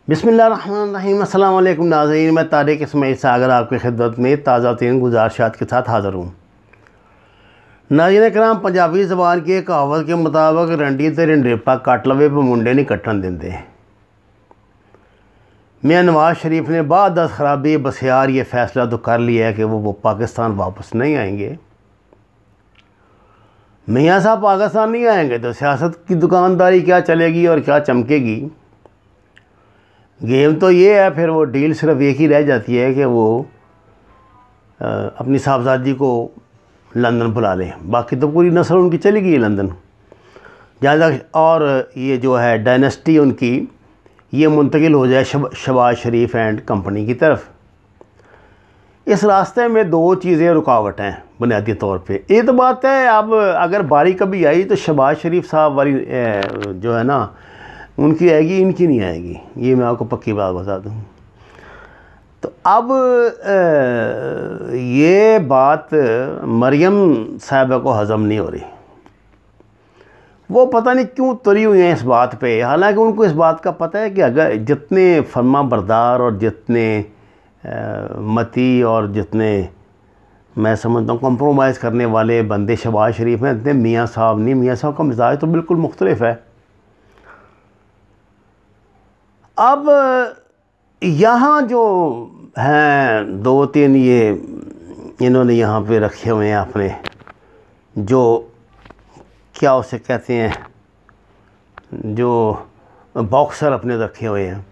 बिस्मिल्लाहिर्रहमानिर्रहीम। अस्सलाम वालेकुम नाज़रीन, मैं तारिक इस्माइल सागर आपकी खिदमत में ताज़ा तीन गुज़ारिशात के साथ हाज़िर हूँ। नाज़रीन कराम, पंजाबी ज़बान की एक कहावत के मुताबिक रंडी ते रंडेपा कट लवे पर मुंडे नहीं कट्टन देंदे। मियां नवाज़ शरीफ ने बाद दस खराबी बसियार ये फ़ैसला तो कर लिया है कि वो पाकिस्तान वापस नहीं आएंगे। मियां साहब पाकिस्तान नहीं आएंगे तो सियासत की दुकानदारी क्या चलेगी और क्या चमकेगी। गेम तो ये है, फिर वो डील सिर्फ एक ही रह जाती है कि वो अपनी साहबजादी को लंदन बुला लें, बाकी तो पूरी नस्ल उनकी चली गई है लंदन जहाँ तक। और ये जो है डायनेस्टी उनकी ये मुंतकिल हो जाए शहबाज शरीफ एंड कंपनी की तरफ। इस रास्ते में दो चीज़ें रुकावट हैं बुनियादी तौर पे। एक तो बात है, अब अगर बारी कभी आई तो शहबाज शरीफ साहब वाली जो है ना उनकी आएगी, इनकी नहीं आएगी, ये मैं आपको पक्की बात बता दूँ। तो अब ये बात मरियम साहिबा को हज़म नहीं हो रही। वो पता नहीं क्यों तुरी हुई हैं इस बात पे, हालांकि उनको इस बात का पता है कि अगर जितने फर्मा बरदार और जितने मती और जितने मैं समझता हूँ कंप्रोमाइज़ करने वाले बंदे शहबाज शरीफ हैं, इतने मियाँ साहब नहीं। मियाँ साहब का मिजाज तो बिल्कुल मुख्तलिफ है। अब यहाँ जो हैं दो तीन ये इन्होंने यहाँ पे रखे हुए हैं अपने, जो क्या उसे कहते हैं, जो बॉक्सर अपने रखे हुए हैं,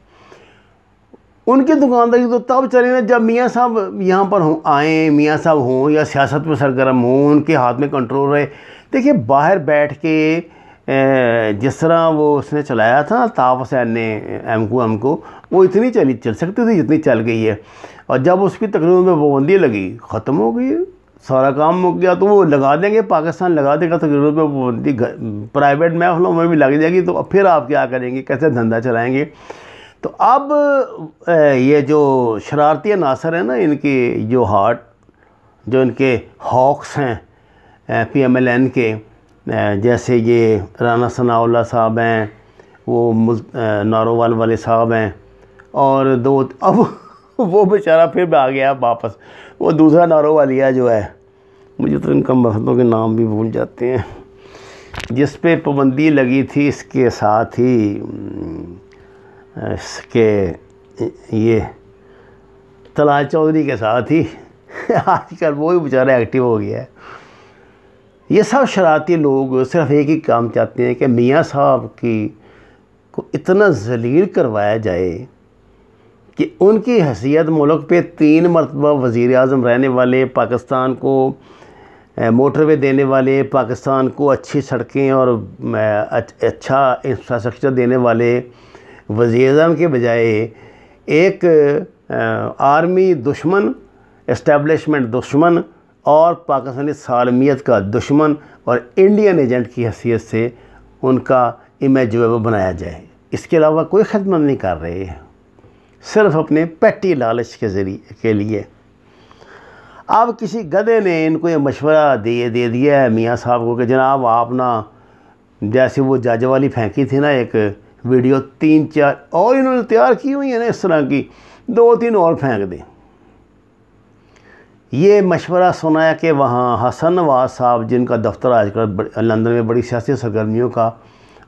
उनकी दुकानदारी तो तब चले ना जब मियाँ साहब यहाँ पर हों, आएँ, मियाँ साहब हों या सियासत में सरगर्म हों, उनके हाथ में कंट्रोल रहे। देखिए बाहर बैठ के जिस तरह वो उसने चलाया था ताफ हुसैन ने एम को, वो इतनी चल सकती थी जितनी चल गई है। और जब उसकी तकरीबन में पाबंदी लगी, ख़त्म हो गई, सारा काम हो गया। तो वो लगा देंगे, पाकिस्तान लगा देगा तकरीबन में पाबंदी, प्राइवेट महफलों में भी लग जाएगी। तो अब फिर आप क्या करेंगे, कैसे धंधा चलाएँगे। तो अब ये जो शरारती अनासर है ना, इनकी जो जो इनके हॉक्स हैं PMLN के, जैसे ये राना सनाउल्लाह साहब हैं, वो नारोवाल वाले साहब हैं, और दो अब वो बेचारा फिर आ गया वापस, वो दूसरा नारोवालिया जो है, मुझे तो इनका मसलों के नाम भी भूल जाते हैं, जिस पे पाबंदी लगी थी इसके साथ ही इसके ये तलाल चौधरी के साथ ही आजकल वो ही बेचारा एक्टिव हो गया है। ये सब शरारती लोग सिर्फ एक ही काम चाहते हैं कि मियाँ साहब को इतना ज़लील करवाया जाए कि उनकी हैसियत मुल्क पे 3 मरतबा वज़ीर आज़म रहने वाले, पाकिस्तान को मोटरवे देने वाले, पाकिस्तान को अच्छी सड़कें और अच्छा इंफ्रास्ट्रक्चर देने वाले वज़ीर आज़म के बजाय एक आर्मी दुश्मन, इस्टेब्लिशमेंट दुश्मन और पाकिस्तानी सालमियत का दुश्मन और इंडियन एजेंट की हैसियत से उनका इमेज जो है वो बनाया जाए। इसके अलावा कोई खिदमत नहीं कर रहे हैं, सिर्फ अपने पेटी लालच के ज़रिए के लिए। अब किसी गधे ने इनको ये मशवरा दे दिया है मियाँ साहब को कि जनाब आप ना, जैसे वो जज वाली फेंकी थी ना एक वीडियो, 3-4 और इन्होंने तैयार की हुई है ना इस तरह की, 2-3 और फेंक दें। ये मशवरा सुनाया कि वहाँ हसन नवाज साहब, जिनका दफ्तर आजकल लंदन में बड़ी सियासी सरगर्मियों का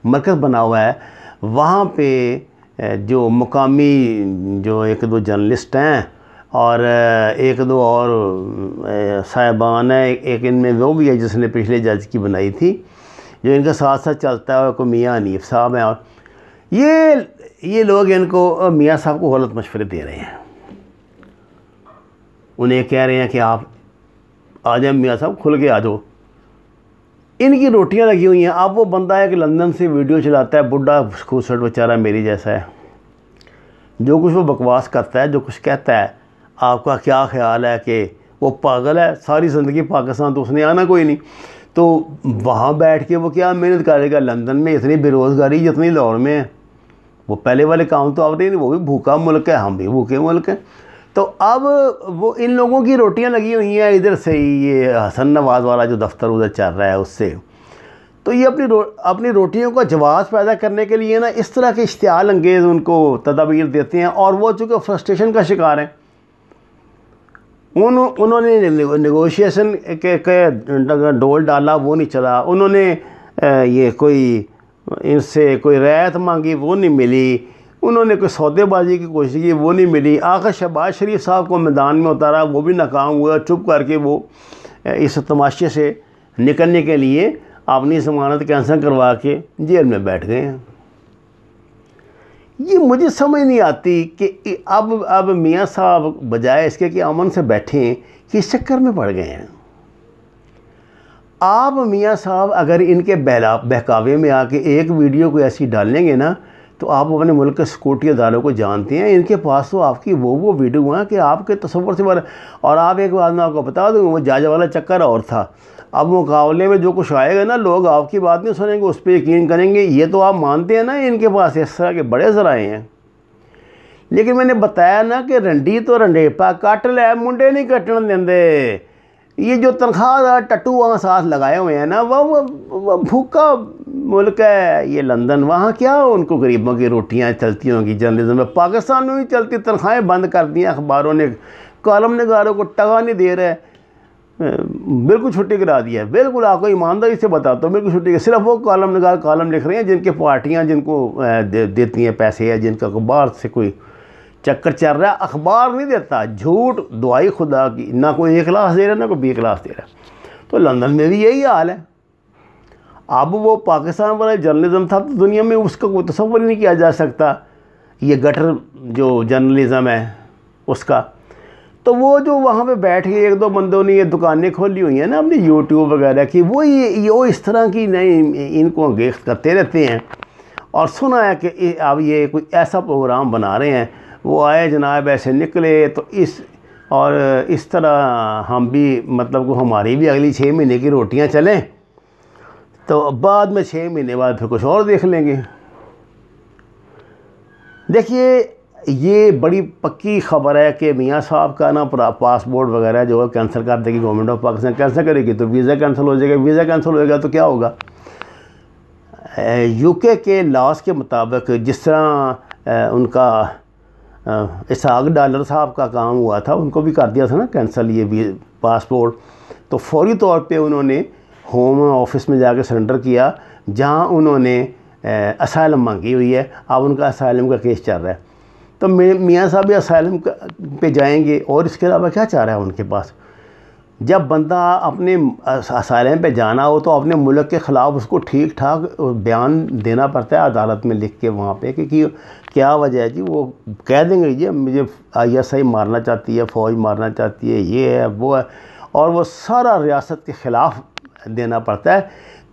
मरकज़ बना हुआ है, वहाँ पे जो मुकामी जो 1-2 जर्नलिस्ट हैं और 1-2 और साहिबान हैं, एक इनमें वो भी है जिसने पिछले जज की बनाई थी, जो इनका साथ साथ चलता है, कोई मियाँ हनीफ साहब हैं, और ये लोग इनको मियाँ साहब को गलत मशवरे दे रहे हैं। उन्हें कह रहे हैं कि आप आ जाए मियाँ साहब, खुल के आ जाओ। इनकी रोटियां लगी हुई हैं। अब वो बंदा है कि लंदन से वीडियो चलाता है, बुढ़ा खूसट बेचारा मेरी जैसा है, जो कुछ वो बकवास करता है, जो कुछ कहता है, आपका क्या ख्याल है कि वो पागल है, सारी ज़िंदगी पाकिस्तान तो उसने आना कोई नहीं, तो वहाँ बैठ के वो क्या मेहनत करेगा। लंदन में इतनी बेरोज़गारी जितनी लाहौर में है, वो पहले वाले काम तो अब नहीं, वो भी भूखा मुल्क है, हम भी भूखे मुल्क हैं। तो अब वो इन लोगों की रोटियां लगी हुई हैं इधर से ही, ये हसन नवाज वाला जो दफ्तर उधर चल रहा है उससे। तो ये अपनी रोटियों का जवाब पैदा करने के लिए ना इस तरह के इश्तियाल अंगेज़ उनको तदाबीर देते हैं, और वो चूँकि फ्रस्ट्रेशन का शिकार हैं, उन्होंने नेगोशिएशन के डोल डाला, वो नहीं चला। उन्होंने ये कोई इनसे कोई रियायत मांगी, वो नहीं मिली। उन्होंने कोई सौदेबाजी की कोशिश की, वो नहीं मिली। आखिर शहबाज शरीफ साहब को मैदान में उतारा, वो भी नाकाम हुआ। चुप करके वो इस तमाशे से निकलने के लिए अपनी ज़मानत कैंसिल करवा के जेल में बैठ गए हैं। ये मुझे समझ नहीं आती कि अब मियाँ साहब बजाय इसके कि अमन से बैठें, किस चक्कर में पड़ गए हैं। आप मियाँ साहब अगर इनके बहकावे में आके एक वीडियो को ऐसी डालेंगे ना, तो आप अपने मुल्क के सिक्योरिटी अदारों को जानते हैं, इनके पास तो आपकी वो वीडियो हैं कि आपके तस्वर से बार। और आप एक बात मैं आपको बता दूँ, वो जाज वाला चक्कर और था। अब मुकाबले में जो कुछ आएगा ना, लोग आपकी बात नहीं सुनेंगे, उस पर यकीन करेंगे। ये तो आप मानते हैं ना, इनके पास इस तरह के बड़े ज़राए हैं। लेकिन मैंने बताया ना कि रंडी तो रंडेपा कट लै, मुंडे नहीं कटन देंगे। ये जो तनख्वाह टट्टू वहाँ साथ लगाए हुए हैं ना, वो भूखा मुल्क है ये लंदन। वहाँ क्या उनको गरीबों की रोटियाँ चलती होंगी जर्नलिज्म में। पाकिस्तान में भी चलती, तनख्वाहें बंद कर दी अखबारों ने, कॉलम निगारों को टका नहीं दे रहे, बिल्कुल छुट्टी करा दी है। बिल्कुल आपको ईमानदारी से बताता हूँ, बिल्कुल छुट्टी। सिर्फ वो कॉलम निगार कॉलम लिख रहे हैं जिनके पार्टियाँ जिनको देती हैं पैसे, या जिनका अखबार से कोई चक्कर चल रहा है। अखबार नहीं देता, झूठ दुआई खुदा की, ना कोई A क्लास दे रहा है ना कोई B क्लास दे रहा है। तो लंदन में भी यही हाल है। अब वो पाकिस्तान वाला जर्नलिज़म था तो दुनिया में उसका कोई तस्वर ही नहीं किया जा सकता, ये गटर जो जर्नलिज़म है उसका। तो वो जो वहाँ पे बैठ के एक दो बंदों ने ये दुकानें खोली हुई हैं ना अपनी यूट्यूब वगैरह की, वो इस तरह की नहीं इनको अंगेख्त करते रहते हैं। और सुना है कि अब ये कोई ऐसा प्रोग्राम बना रहे हैं, वो आए जनाब ऐसे निकले तो इस तरह हम भी मतलब को हमारी भी अगली 6 महीने की रोटियां चलें, तो बाद में 6 महीने बाद फिर कुछ और देख लेंगे। देखिए ये बड़ी पक्की ख़बर है कि मियाँ साहब का ना पासपोर्ट वगैरह जो है कैंसिल कर देगी गवर्नमेंट ऑफ पाकिस्तान। कैंसिल करेगी तो वीज़ा कैंसिल हो जाएगा, वीज़ा कैंसिल होएगा तो क्या होगा। यूके के लॉस के मुताबिक जिस तरह उनका इसहाक डालर साहब का काम हुआ था, उनको भी कर दिया था ना कैंसिल ये पासपोर्ट। तो फौरी तौर पे उन्होंने होम ऑफिस में जाकर सरेंडर किया, जहां उन्होंने असाइलम मांगी हुई है। अब उनका असाइलम का केस चल रहा है, तो मियाँ साहब भी असाइलम पे जाएंगे। और इसके अलावा क्या चाह रहा है उनके पास। जब बंदा अपने असाइलम पे जाना हो तो अपने मुल्क के ख़िलाफ़ उसको ठीक ठाक बयान देना पड़ता है अदालत में लिख के वहाँ पे कि क्या वजह है जी। वो कह देंगे जी मुझे ISI मारना चाहती है, फ़ौज मारना चाहती है, ये है वो है, और वो सारा रियासत के ख़िलाफ़ देना पड़ता है।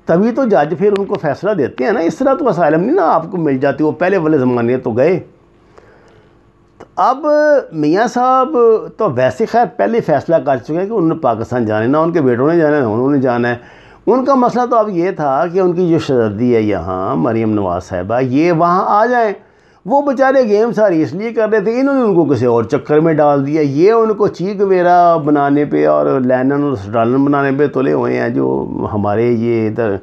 तभी तो जज फिर उनको फ़ैसला देते हैं ना। इस तरह तो असाइलम नहीं ना आपको मिल जाती, वो पहले वाले ज़माने तो गए। अब मियाँ साहब तो वैसे खैर पहले फ़ैसला कर चुके हैं कि उन्होंने पाकिस्तान जाना है, ना उनके बेटों ने जाना है ना उन्होंने जाना है। उनका मसला तो अब ये था कि उनकी जो शहज़ादी है यहाँ मरीम नवाज़ साहिबा, ये वहाँ आ जाएं। वो बेचारे गेम सारी इसलिए कर रहे थे, इन्होंने उनको किसी और चक्कर में डाल दिया। ये उनको चीक वेरा बनाने पे और लैनन और स्टालन बनाने पे तुले हुए हैं। जो हमारे ये इधर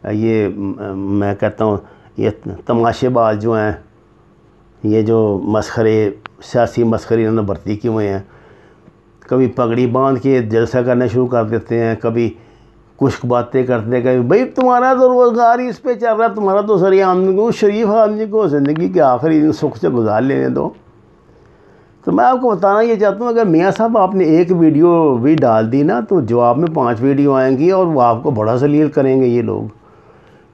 ये मैं कहता हूँ ये तमाशेबाज जो हैं, ये जो मस्खरे सियासी मस्खरे इन्होंने भर्ती किए हुए हैं, कभी पगड़ी बांध के जलसा करना शुरू कर देते हैं, कभी कुछ बातें करते हैं, कभी भाई तुम्हारा तो रोज़गार ही इस पे चल रहा है, तुम्हारा तो सर आमदनी को शरीफ आदमी को ज़िंदगी के आखिरी दिन सुख से गुजार लेने दो। तो मैं आपको बताना ये चाहता हूँ, अगर मियाँ साहब आपने एक वीडियो भी डाल दी ना, तो जवाब में 5 वीडियो आएंगी और वो आपको बड़ा ज़लील करेंगे ये लोग।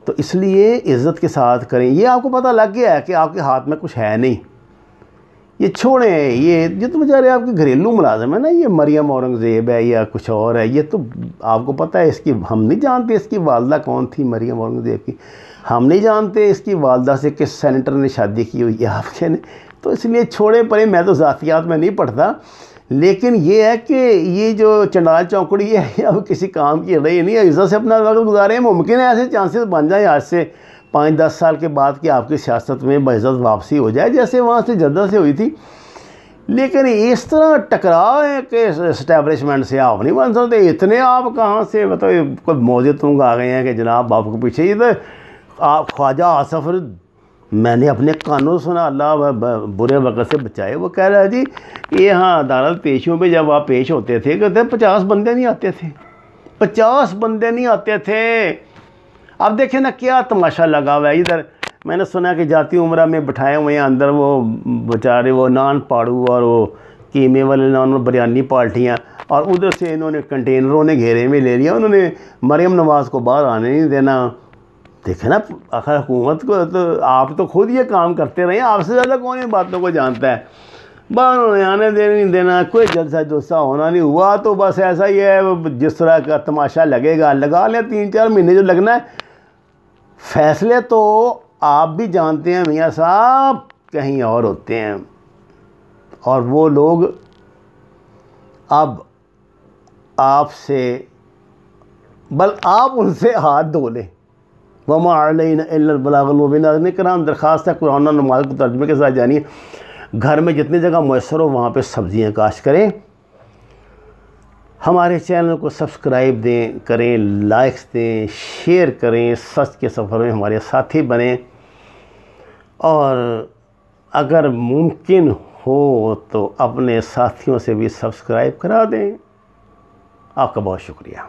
तो इसलिए इज़्ज़त के साथ करें। ये आपको पता लग गया है कि आपके हाथ में कुछ है नहीं, ये छोड़ें। ये तो बेचारे आपके घरेलू मुलाजिम है ना, ये मरियम औरंगज़ेब है या कुछ और है, ये तो आपको पता है। इसकी हम नहीं जानते इसकी वालदा कौन थी मरियम औरंगज़ेब की, हम नहीं जानते इसकी वालदा से किस सेनेटर ने शादी की हुई है आपके ने। तो इसलिए छोड़े पड़े, मैं तो ज़ातियात में नहीं पढ़ता। लेकिन ये है कि ये जो चंडाल चौकड़ी है अब किसी काम की रही नहीं है, इज़्ज़त से अपना वक्त गुजारें। मुमकिन है ऐसे चांसेस बन जाए आज से 5-10 साल के बाद कि आपकी सियासत में बाइज़्ज़त वापसी हो जाए, जैसे वहाँ से जद्दा से हुई थी। लेकिन इस तरह टकराव है कि इस्टेब्लिशमेंट से आप नहीं बन सकते। इतने आप कहाँ से बताओ, कोई मौजे तुंग आ गए हैं कि जनाब बाप के पीछे। ये तो आप ख्वाजा आसफ, मैंने अपने कानों सुना, अल्लाह बुरे वक्त से बचाए, वो कह रहा है जी यहाँ अदालत पेशियों पे जब आप पेश होते थे कहते 50 बंदे नहीं आते थे, 50 बंदे नहीं आते थे। अब देखें ना क्या तमाशा लगा हुआ है इधर। मैंने सुना कि जाती उम्रा में बिठाए हुए हैं अंदर वो बेचारे वो नान पाड़ू और वो कीमे वाले नान बिरयानी पार्टियाँ, और उधर से इन्होंने कंटेनरों ने घेरे में ले लिया, उन्होंने मरियम नवाज़ को बाहर आने नहीं देना। देखे ना आखिर हुकूमत को, तो आप तो खुद ये काम करते रहे, आपसे ज़्यादा कौन इन बातों को जानता है। बाहर आने देने नहीं देना, कोई जलसा जुलसा होना नहीं हुआ तो बस ऐसा ही है, जिस तरह का तमाशा लगेगा लगा लें, 3-4 महीने जो लगना है। फैसले तो आप भी जानते हैं मियाँ साहब कहीं और होते हैं, और वो लोग अब आपसे बल आप उनसे हाथ धो लें। वमा अलैना इल्लल बलागुल मुबीन। नाज़रीन किराम, दरख्वास्त है कुरान और नमाज को तर्जुमे के साथ जानिए। घर में जितनी जगह मैसर हो वहाँ पे सब्ज़ियाँ काश्त करें। हमारे चैनल को सब्सक्राइब करें, लाइक्स दें, शेयर करें, सच के सफ़र में हमारे साथी बनें, और अगर मुमकिन हो तो अपने साथियों से भी सब्सक्राइब करा दें। आपका बहुत शुक्रिया।